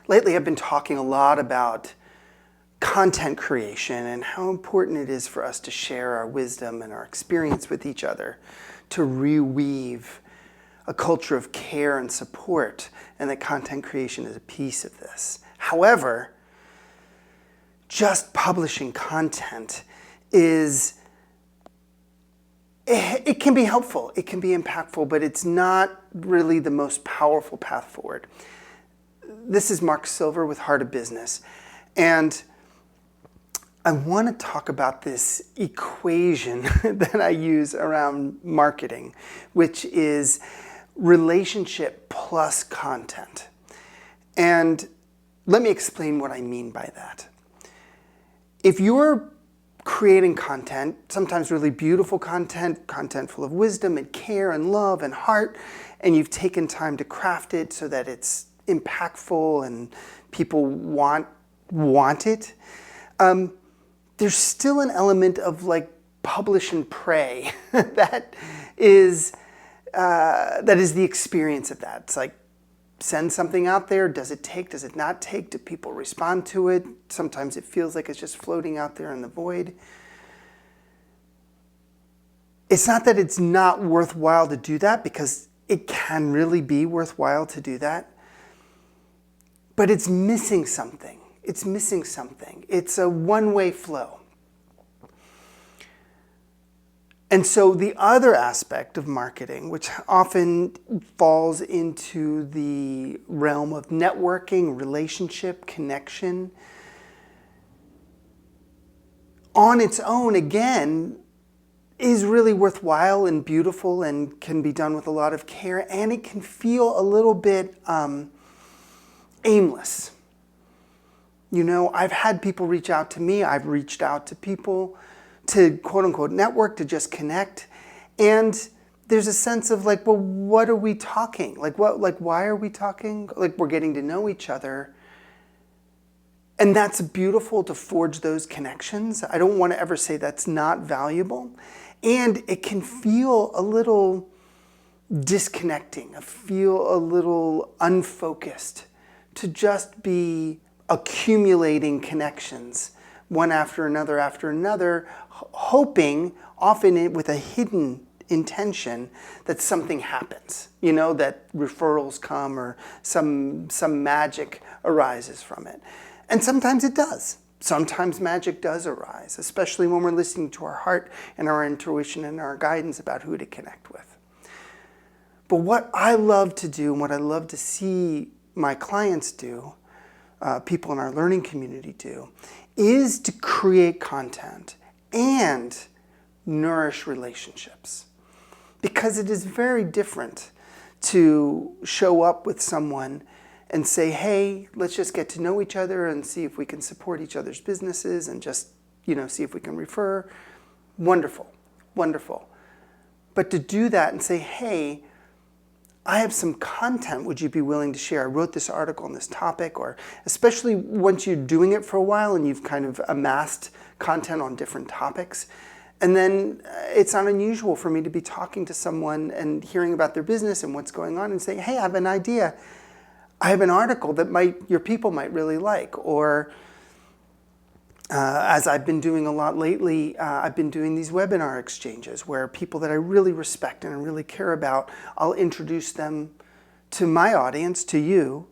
Lately, I've been talking a lot about content creation and how important it is for us to share our wisdom and our experience with each other, to reweave a culture of care and support, and that content creation is a piece of this. However, just publishing content it can be helpful, it can be impactful, but it's not really the most powerful path forward. This is Mark Silver with Heart of Business, and I want to talk about this equation that I use around marketing, which is relationship plus content. And let me explain what I mean by that. If you're creating content, sometimes really beautiful content, content full of wisdom and care and love and heart, and you've taken time to craft it so that it's impactful and people want it, there's still an element of like publish and pray that is the experience of that. It's like, send something out there. Does it take? Does it not take? Do people respond to it? Sometimes it feels like it's just floating out there in the void. It's not that it's not worthwhile to do that, because it can really be worthwhile to do that. But it's missing something. It's missing something. It's a one-way flow. And so the other aspect of marketing, which often falls into the realm of networking, relationship, connection, on its own, again, is really worthwhile and beautiful and can be done with a lot of care, and it can feel a little bit aimless. You know, I've had people reach out to me, I've reached out to people to quote unquote network, to just connect. And there's a sense of like, well, what are we talking? Why are we talking? Like, we're getting to know each other. And that's beautiful to forge those connections. I don't want to ever say that's not valuable. And it can feel a little disconnecting, feel a little unfocused to just be accumulating connections one after another, hoping, often with a hidden intention, that something happens, you know, that referrals come or some magic arises from it. And sometimes it does. Sometimes magic does arise, especially when we're listening to our heart and our intuition and our guidance about who to connect with. But what I love to do and what I love to see my clients do, people in our learning community do, is to create content and nourish relationships. Because it is very different to show up with someone and say, hey, let's just get to know each other and see if we can support each other's businesses and just, you know, see if we can refer. Wonderful, wonderful. But to do that and say, hey, I have some content, would you be willing to share? I wrote this article on this topic, or especially once you're doing it for a while and you've kind of amassed content on different topics. And then it's not unusual for me to be talking to someone and hearing about their business and what's going on and saying, hey, I have an idea. I have an article that your people might really like. Or as I've been doing a lot lately, I've been doing these webinar exchanges where people that I really respect and I really care about, I'll introduce them to my audience, to you,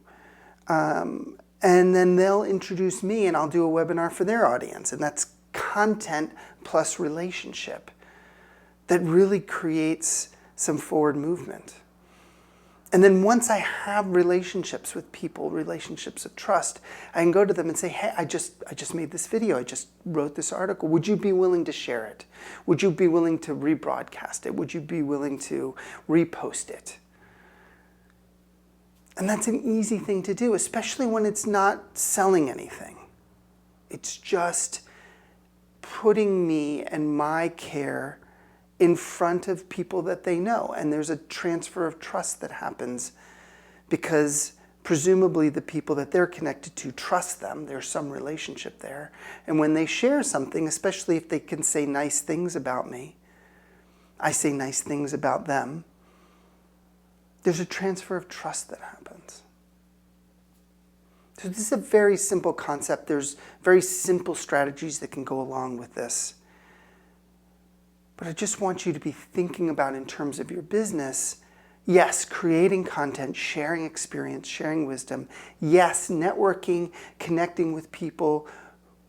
and then they'll introduce me and I'll do a webinar for their audience. And that's content plus relationship that really creates some forward movement. And then once I have relationships with people, relationships of trust, I can go to them and say, hey, I just made this video. I just wrote this article. Would you be willing to share it? Would you be willing to rebroadcast it? Would you be willing to repost it? And that's an easy thing to do, especially when it's not selling anything. It's just putting me and my care in front of people that they know. And there's a transfer of trust that happens because presumably the people that they're connected to trust them. There's some relationship there. And when they share something, especially if they can say nice things about me, I say nice things about them, there's a transfer of trust that happens. So this is a very simple concept. There's very simple strategies that can go along with this. But I just want you to be thinking about, in terms of your business, yes, creating content, sharing experience, sharing wisdom. Yes, networking, connecting with people,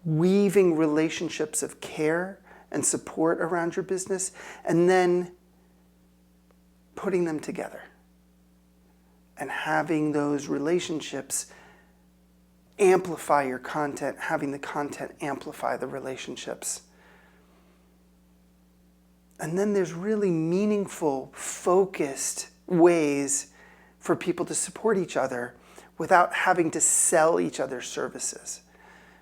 weaving relationships of care and support around your business, and then putting them together and having those relationships amplify your content, having the content amplify the relationships. And then there's really meaningful, focused ways for people to support each other without having to sell each other's services.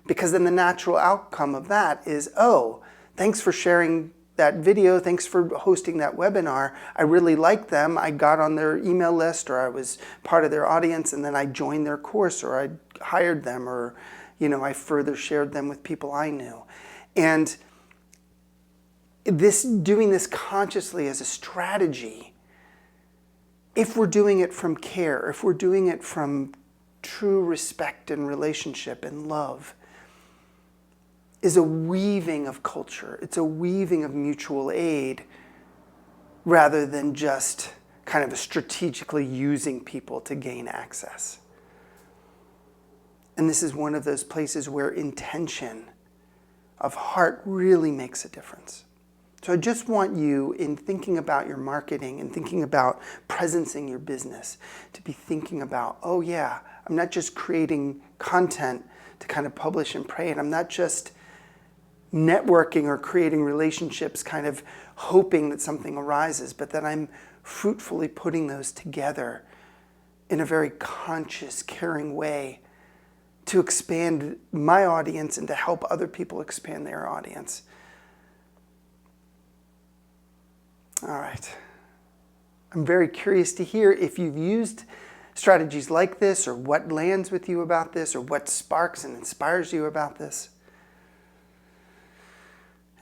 Because then the natural outcome of that is, oh, thanks for sharing that video, thanks for hosting that webinar. I really liked them. I got on their email list, or I was part of their audience, and then I joined their course, or I hired them, or I further shared them with people I knew. And doing this consciously as a strategy, if we're doing it from care, if we're doing it from true respect and relationship and love, is a weaving of culture. It's a weaving of mutual aid rather than just kind of strategically using people to gain access. And this is one of those places where intention of heart really makes a difference. So I just want you, in thinking about your marketing and thinking about presencing your business, to be thinking about, oh yeah, I'm not just creating content to kind of publish and pray, and I'm not just networking or creating relationships kind of hoping that something arises, but that I'm fruitfully putting those together in a very conscious, caring way to expand my audience and to help other people expand their audience. All right. I'm very curious to hear if you've used strategies like this, or what lands with you about this, or what sparks and inspires you about this.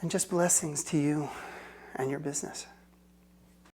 And just blessings to you and your business.